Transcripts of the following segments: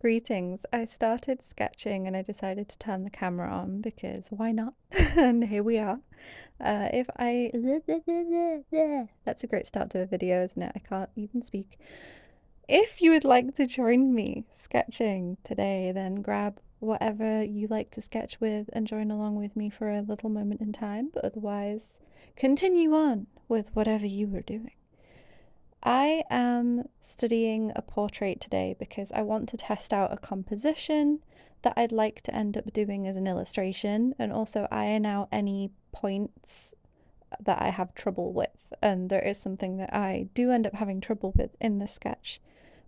Greetings. I started sketching and I decided to turn the camera on because why not? And here we are. If I. That's a great start to a video, isn't it? I can't even speak. If you would like to join me sketching today, then grab whatever you like to sketch with and join along with me for a little moment in time. But otherwise, continue on with whatever you are doing. I am studying a portrait today because I want to test out a composition that I'd like to end up doing as an illustration and also iron out any points that I have trouble with. And there is something that I do end up having trouble with in the sketch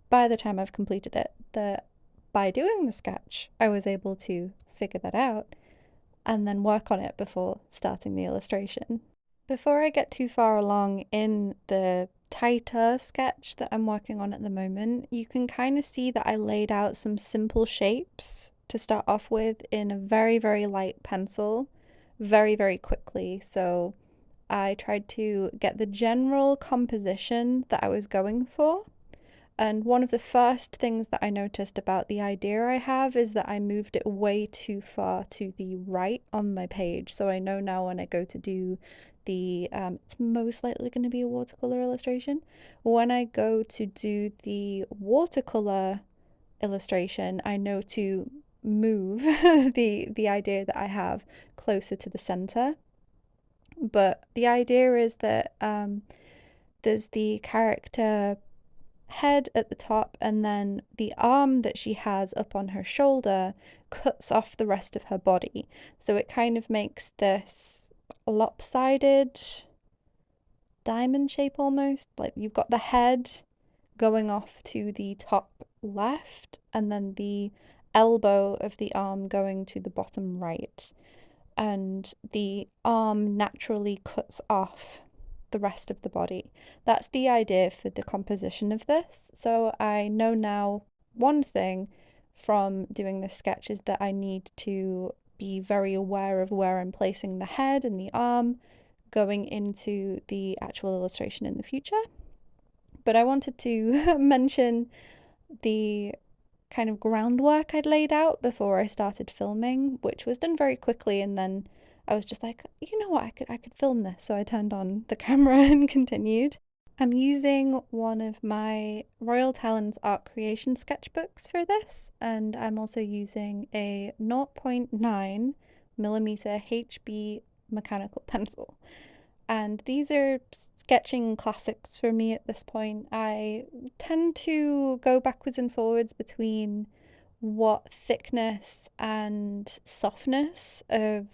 by the time I've completed it, that by doing the sketch, I was able to figure that out and then work on it before starting the illustration. Before I get too far along in the tighter sketch that I'm working on at the moment, you can kind of see that I laid out some simple shapes to start off with in a very, very light pencil very, very quickly. So I tried to get the general composition that I was going for. And one of the first things that I noticed about the idea I have is that I moved it way too far to the right on my page. So I know now when I go to do it's most likely going to be a watercolor illustration. When I go to do the watercolor illustration, I know to move the idea that I have closer to the center. But the idea is that there's the character head at the top, and then the arm that she has up on her shoulder cuts off the rest of her body. So it kind of makes this lopsided diamond shape almost. Like you've got the head going off to the top left, and then the elbow of the arm going to the bottom right. And the arm naturally cuts off the rest of the body. That's the idea for the composition of this. So I know now one thing from doing this sketch is that I need to be very aware of where I'm placing the head and the arm going into the actual illustration in the future. But I wanted to mention the kind of groundwork I'd laid out before I started filming, which was done very quickly, and then I was just like, you know what, I could film this. So I turned on the camera and continued. I'm using one of my Royal Talens Art Creation sketchbooks for this, and I'm also using a 0.9 millimeter HB mechanical pencil. And these are sketching classics for me at this point. I tend to go backwards and forwards between what thickness and softness of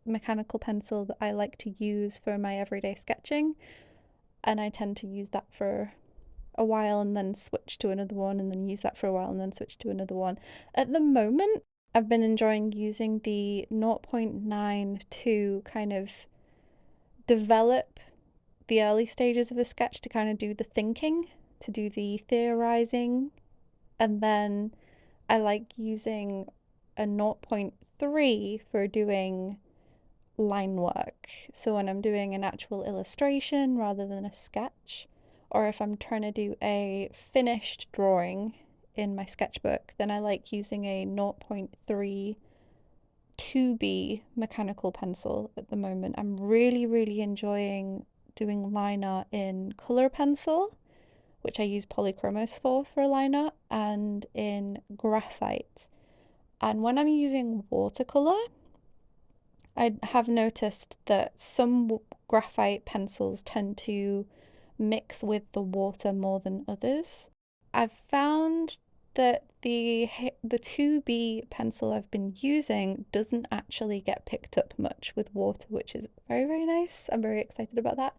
mechanical pencil that I like to use for my everyday sketching. And I tend to use that for a while and then switch to another one, and then use that for a while and then switch to another one. At the moment, I've been enjoying using the 0.9 to kind of develop the early stages of a sketch, to kind of do the thinking, to do the theorizing, and then I like using a 0.3 for doing line work. So when I'm doing an actual illustration rather than a sketch, or if I'm trying to do a finished drawing in my sketchbook, then I like using a 0.3 2B mechanical pencil at the moment. I'm really, really enjoying doing line art in colour pencil, which I use polychromos for line art, and in graphite. And when I'm using watercolour, I have noticed that some graphite pencils tend to mix with the water more than others. I've found that the 2B pencil I've been using doesn't actually get picked up much with water, which is very, very nice. I'm very excited about that.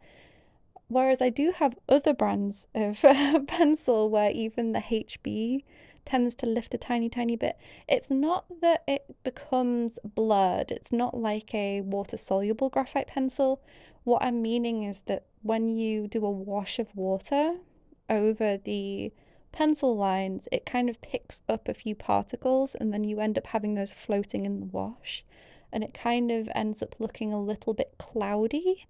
Whereas I do have other brands of pencil where even the HB tends to lift a tiny, tiny bit. It's not that it becomes blurred. It's not like a water-soluble graphite pencil. What I'm meaning is that when you do a wash of water over the pencil lines, it kind of picks up a few particles, and then you end up having those floating in the wash, and it kind of ends up looking a little bit cloudy.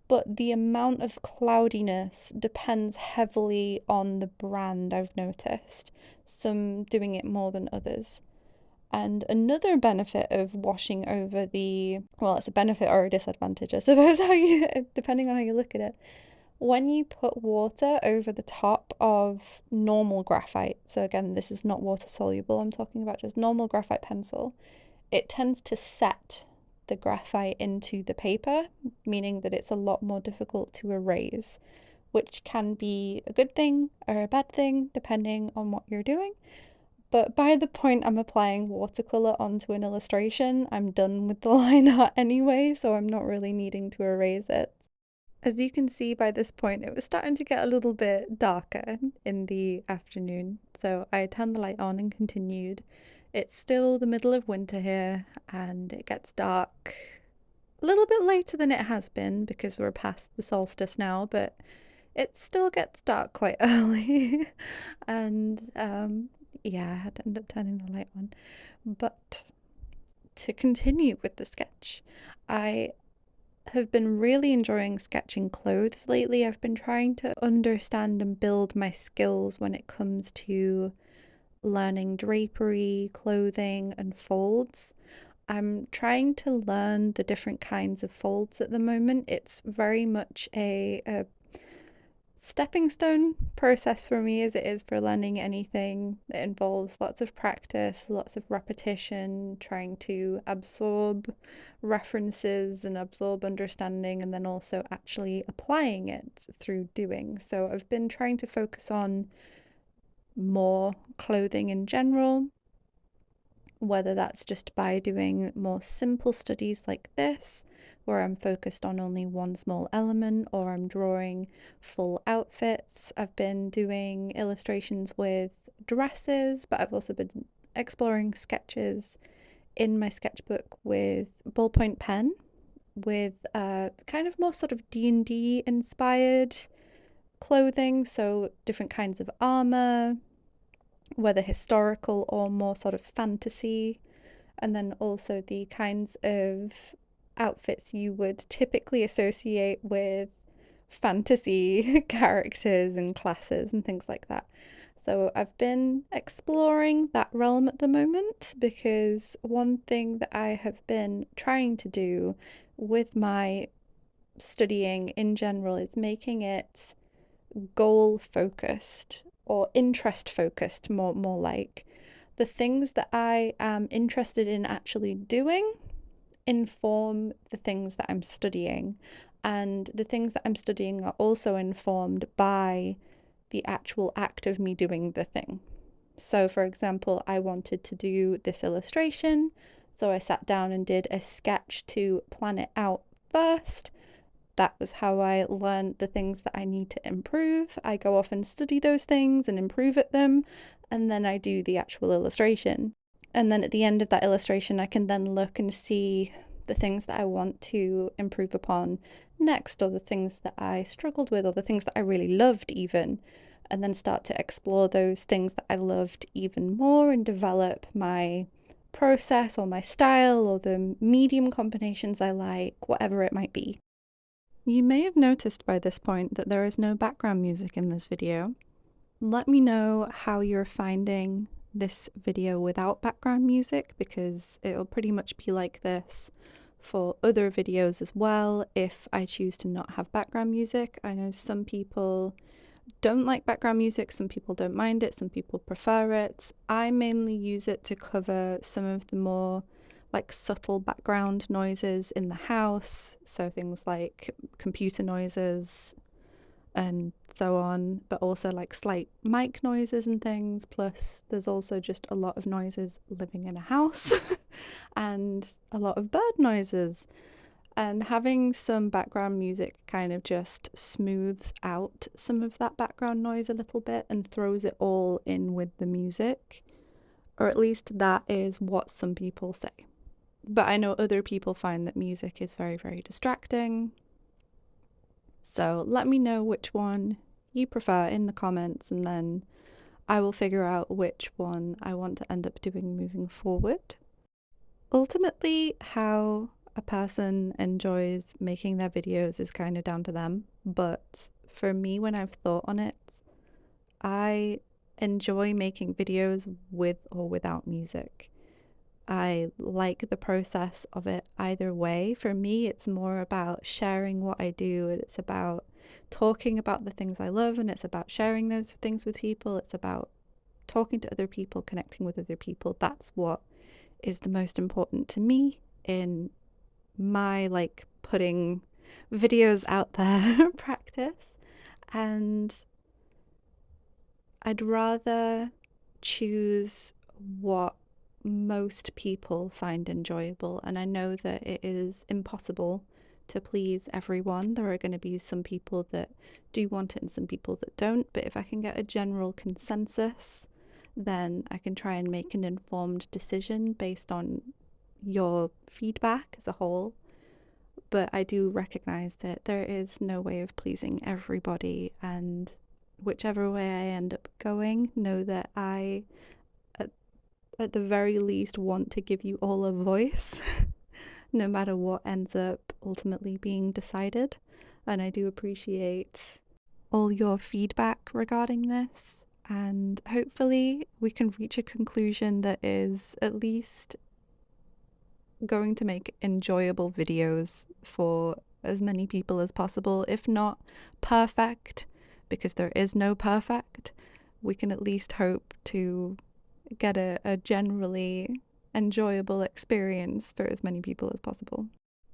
but the amount of cloudiness depends heavily on the brand, I've noticed. Some doing it more than others. And another benefit of washing over well, it's a benefit or a disadvantage, I suppose, depending on how you look at it. When you put water over the top of normal graphite, so again, this is not water soluble, I'm talking about just normal graphite pencil, it tends to set the graphite into the paper, meaning that it's a lot more difficult to erase, which can be a good thing or a bad thing, depending on what you're doing. But by the point I'm applying watercolour onto an illustration, I'm done with the line art anyway, so I'm not really needing to erase it. As you can see by this point, it was starting to get a little bit darker in the afternoon, so I turned the light on and continued. It's still the middle of winter here, and it gets dark a little bit later than it has been because we're past the solstice now, but it still gets dark quite early. And yeah, I had to end up turning the light on. But to continue with the sketch, I have been really enjoying sketching clothes lately. I've been trying to understand and build my skills when it comes to learning drapery, clothing, and folds. I'm trying to learn the different kinds of folds at the moment. It's very much a stepping stone process for me as it is for learning anything. It involves lots of practice, lots of repetition, trying to absorb references and absorb understanding, and then also actually applying it through doing. So I've been trying to focus on more clothing in general, whether that's just by doing more simple studies like this, where I'm focused on only one small element, or I'm drawing full outfits. I've been doing illustrations with dresses, but I've also been exploring sketches in my sketchbook with ballpoint pen, with kind of more sort of D&D inspired clothing, so different kinds of armor, whether historical or more sort of fantasy, and then also the kinds of outfits you would typically associate with fantasy characters and classes and things like that. So I've been exploring that realm at the moment because one thing that I have been trying to do with my studying in general is making it goal focused or interest focused, more like the things that I am interested in actually doing inform the things that I'm studying, and the things that I'm studying are also informed by the actual act of me doing the thing. So for example, I wanted to do this illustration, so I sat down and did a sketch to plan it out first. That was how I learned the things that I need to improve. I go off and study those things and improve at them, and then I do the actual illustration. And then at the end of that illustration, I can then look and see the things that I want to improve upon next, or the things that I struggled with, or the things that I really loved even, and then start to explore those things that I loved even more and develop my process or my style or the medium combinations I like, whatever it might be. You may have noticed by this point that there is no background music in this video. Let me know how you're finding this video without background music, because it'll pretty much be like this for other videos as well if I choose to not have background music. I know some people don't like background music, some people don't mind it, some people prefer it. I mainly use it to cover some of the more like subtle background noises in the house, so things like computer noises and so on, but also like slight mic noises and things. Plus there's also just a lot of noises living in a house and a lot of bird noises, and having some background music kind of just smooths out some of that background noise a little bit and throws it all in with the music, or at least that is what some people say. But I know other people find that music is very, very distracting. So let me know which one you prefer in the comments, and then I will figure out which one I want to end up doing moving forward. Ultimately, how a person enjoys making their videos is kind of down to them, but for me, when I've thought on it, I enjoy making videos with or without music. I like the process of it either way. For me, it's more about sharing what I do, and it's about talking about the things I love, and it's about sharing those things with people. It's about talking to other people, connecting with other people. That's what is the most important to me in my like putting videos out there practice. And I'd rather choose what most people find enjoyable. And I know that it is impossible to please everyone. There are going to be some people that do want it and some people that don't. But if I can get a general consensus, then I can try and make an informed decision based on your feedback as a whole. But I do recognize that there is no way of pleasing everybody, and whichever way I end up going, know that I, at the very least, want to give you all a voice, no matter what ends up ultimately being decided. And I do appreciate all your feedback regarding this. And hopefully, we can reach a conclusion that is at least going to make enjoyable videos for as many people as possible. If not perfect, because there is no perfect, we can at least hope to get a generally enjoyable experience for as many people as possible.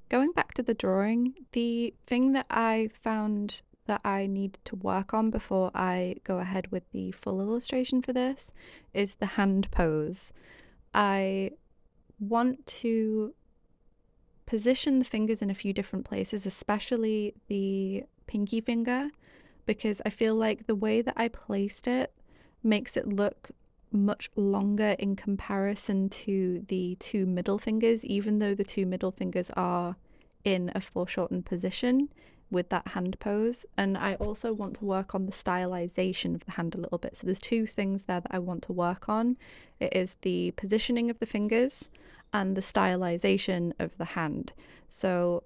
Going back to the drawing, the thing that I found that I need to work on before I go ahead with the full illustration for this is the hand pose. I want to position the fingers in a few different places, especially the pinky finger, because I feel like the way that I placed it makes it look much longer in comparison to the two middle fingers, even though the two middle fingers are in a foreshortened position with that hand pose. And I also want to work on the stylization of the hand a little bit. So there's two things there that I want to work on. It is the positioning of the fingers and the stylization of the hand. So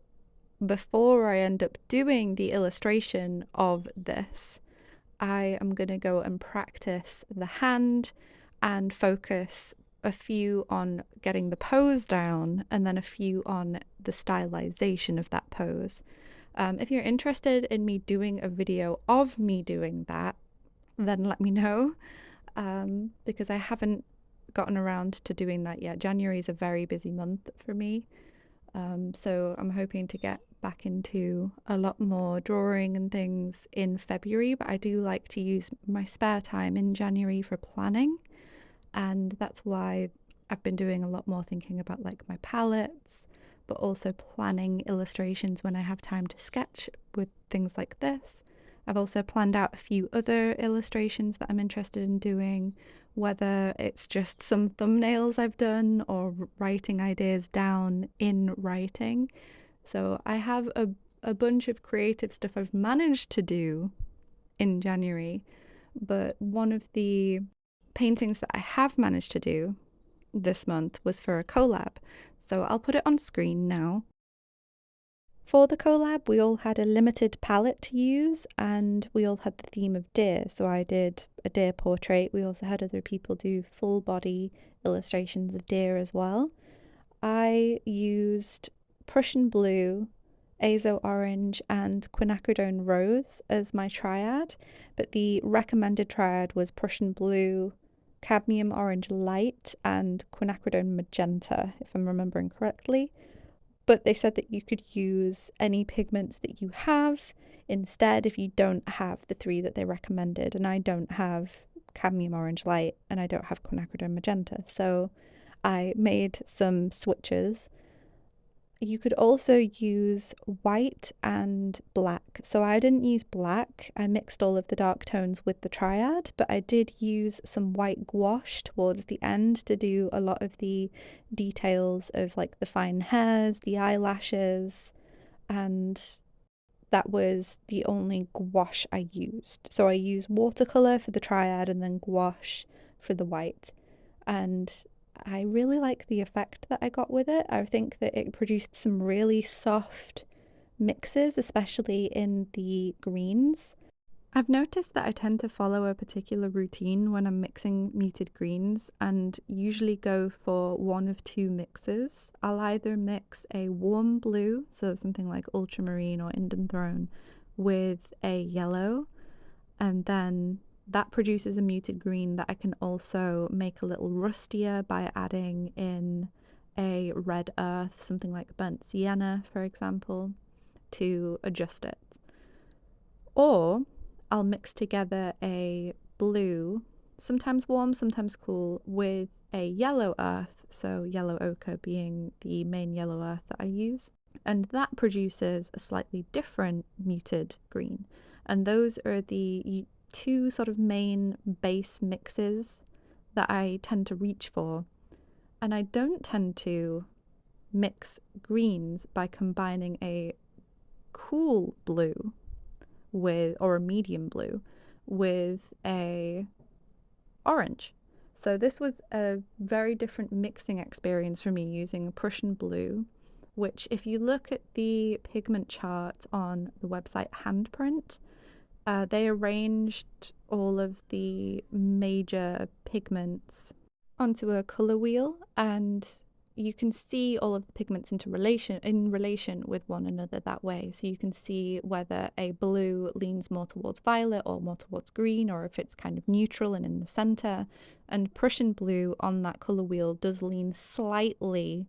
before I end up doing the illustration of this, I am going to go and practice the hand and focus a few on getting the pose down and then a few on the stylization of that pose. If you're interested in me doing a video of me doing that, then let me know, because I haven't gotten around to doing that yet. January is a very busy month for me, so I'm hoping to get back into a lot more drawing and things in February, but I do like to use my spare time in January for planning, and that's why I've been doing a lot more thinking about like my palettes, but also planning illustrations when I have time to sketch with things like this. I've also planned out a few other illustrations that I'm interested in doing, whether it's just some thumbnails I've done or writing ideas down in writing. So I have a bunch of creative stuff I've managed to do in January, but one of the paintings that I have managed to do this month was for a collab. So I'll put it on screen now. For the collab, we all had a limited palette to use, and we all had the theme of deer. So I did a deer portrait. We also had other people do full body illustrations of deer as well. I used Prussian blue, azo orange, and quinacridone rose as my triad, but the recommended triad was Prussian blue, cadmium orange light, and quinacridone magenta, if I'm remembering correctly. But they said that you could use any pigments that you have instead if you don't have the three that they recommended. And I don't have cadmium orange light and I don't have quinacridone magenta. So I made some switches. You could also use white and black. So I didn't use black. I mixed all of the dark tones with the triad, but I did use some white gouache towards the end to do a lot of the details of like the fine hairs, the eyelashes, and that was the only gouache I used. So I used watercolour for the triad and then gouache for the white. And I really like the effect that I got with it. I think that it produced some really soft mixes, especially in the greens. I've noticed that I tend to follow a particular routine when I'm mixing muted greens and usually go for one of two mixes. I'll either mix a warm blue, so something like ultramarine or Indian throne, with a yellow, and then that produces a muted green that I can also make a little rustier by adding in a red earth, something like burnt sienna, for example, to adjust it. Or I'll mix together a blue, sometimes warm, sometimes cool, with a yellow earth, so yellow ochre being the main yellow earth that I use. And that produces a slightly different muted green. And those are the two sort of main base mixes that I tend to reach for. And I don't tend to mix greens by combining a cool blue with, or a medium blue, with a orange. So this was a very different mixing experience for me using Prussian blue, which if you look at the pigment chart on the website Handprint, they arranged all of the major pigments onto a color wheel, and you can see all of the pigments in relation with one another that way. So you can see whether a blue leans more towards violet or more towards green, or if it's kind of neutral and in the center. And Prussian blue on that color wheel does lean slightly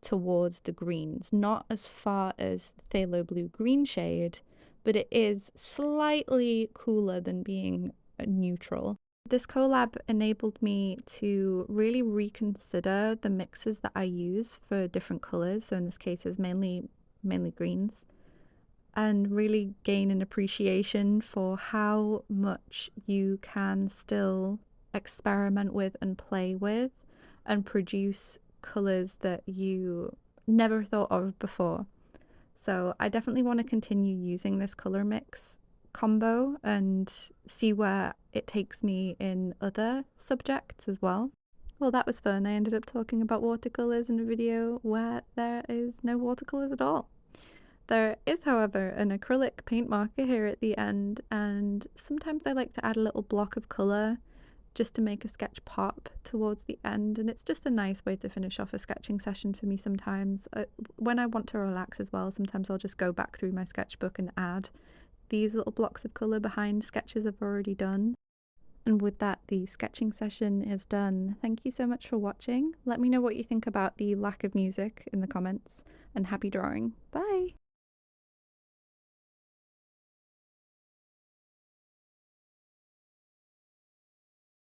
towards the greens, not as far as the phthalo blue green shade, but it is slightly cooler than being neutral. This collab enabled me to really reconsider the mixes that I use for different colors, so in this case is mainly greens, and really gain an appreciation for how much you can still experiment with and play with and produce colors that you never thought of before. So I definitely want to continue using this color mix combo and see where it takes me in other subjects as well. Well, that was fun. I ended up talking about watercolors in a video where there is no watercolors at all. There is, however, an acrylic paint marker here at the end, and sometimes I like to add a little block of color just to make a sketch pop towards the end, and it's just a nice way to finish off a sketching session for me sometimes. When I want to relax as well, sometimes I'll just go back through my sketchbook and add these little blocks of colour behind sketches I've already done. And with that, the sketching session is done. Thank you so much for watching. Let me know what you think about the lack of music in the comments, and happy drawing. Bye!